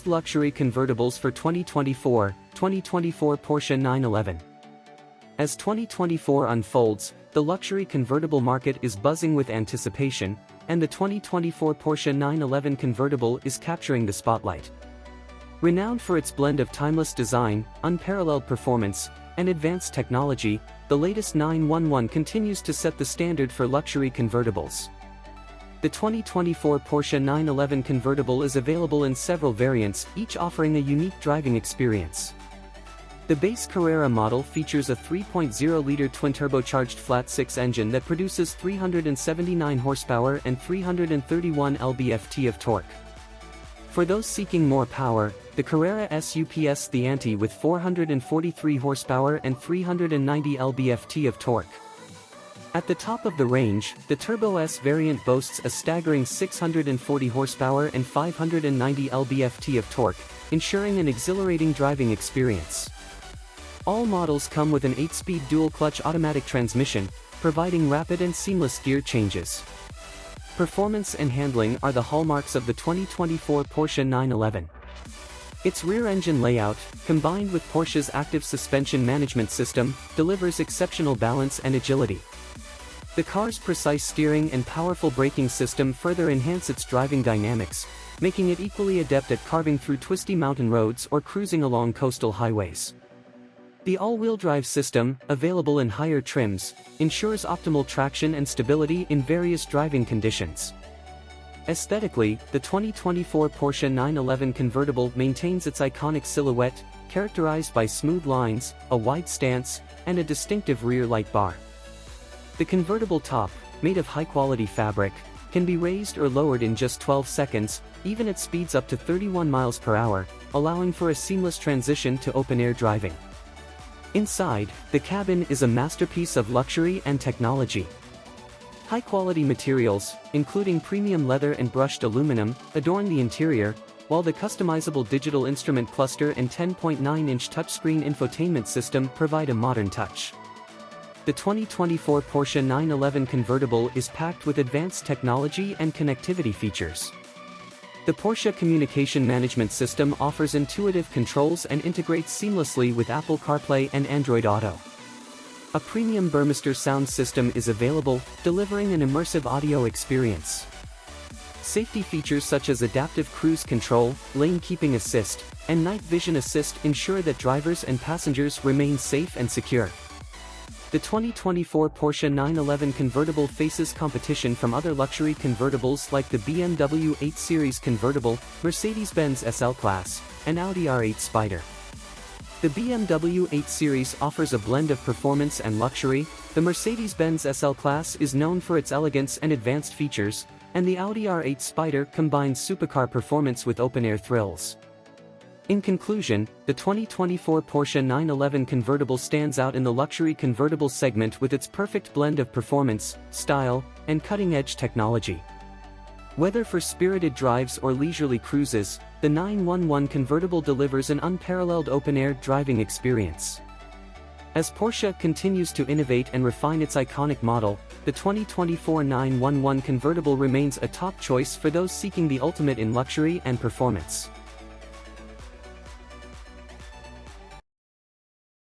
best luxury convertibles for 2024 Porsche 911. As 2024 unfolds, the luxury convertible market is buzzing with anticipation, and the 2024 Porsche 911 convertible is capturing the spotlight. Renowned for its blend of timeless design, unparalleled performance, and advanced technology, the latest 911 continues to set the standard for luxury convertibles. The 2024 Porsche 911 convertible is available in several variants, each offering a unique driving experience. The base Carrera model features a 3.0-liter twin-turbocharged flat-six engine that produces 379 horsepower and 331 lb-ft of torque. For those seeking more power, the Carrera SUPS the ante with 443 horsepower and 390 lb-ft of torque. At the top of the range, the Turbo S variant boasts a staggering 640 horsepower and 590 lb-ft of torque, ensuring an exhilarating driving experience. All models come with an 8-speed dual-clutch automatic transmission, providing rapid and seamless gear changes. Performance and handling are the hallmarks of the 2024 Porsche 911. Its rear-engine layout, combined with Porsche's active suspension management system, delivers exceptional balance and agility. The car's precise steering and powerful braking system further enhance its driving dynamics, making it equally adept at carving through twisty mountain roads or cruising along coastal highways. The all-wheel drive system, available in higher trims, ensures optimal traction and stability in various driving conditions. Aesthetically, the 2024 Porsche 911 convertible maintains its iconic silhouette, characterized by smooth lines, a wide stance, and a distinctive rear light bar. The convertible top, made of high-quality fabric, can be raised or lowered in just 12 seconds, even at speeds up to 31 miles per hour, allowing for a seamless transition to open-air driving. Inside, the cabin is a masterpiece of luxury and technology. High-quality materials, including premium leather and brushed aluminum, adorn the interior, while the customizable digital instrument cluster and 10.9-inch touchscreen infotainment system provide a modern touch. The 2024 Porsche 911 convertible is packed with advanced technology and connectivity features. The Porsche Communication Management System offers intuitive controls and integrates seamlessly with Apple CarPlay and Android Auto. A premium Burmester sound system is available, delivering an immersive audio experience. Safety features such as adaptive cruise control, lane keeping assist, and night vision assist ensure that drivers and passengers remain safe and secure. The 2024 Porsche 911 convertible faces competition from other luxury convertibles like the BMW 8 Series convertible, Mercedes-Benz SL Class, and Audi R8 Spider. The BMW 8 Series offers a blend of performance and luxury, the Mercedes-Benz SL Class is known for its elegance and advanced features, and the Audi R8 Spider combines supercar performance with open-air thrills. In conclusion, the 2024 Porsche 911 convertible stands out in the luxury convertible segment with its perfect blend of performance, style, and cutting-edge technology. Whether for spirited drives or leisurely cruises, the 911 convertible delivers an unparalleled open-air driving experience. As Porsche continues to innovate and refine its iconic model, the 2024 911 convertible remains a top choice for those seeking the ultimate in luxury and performance.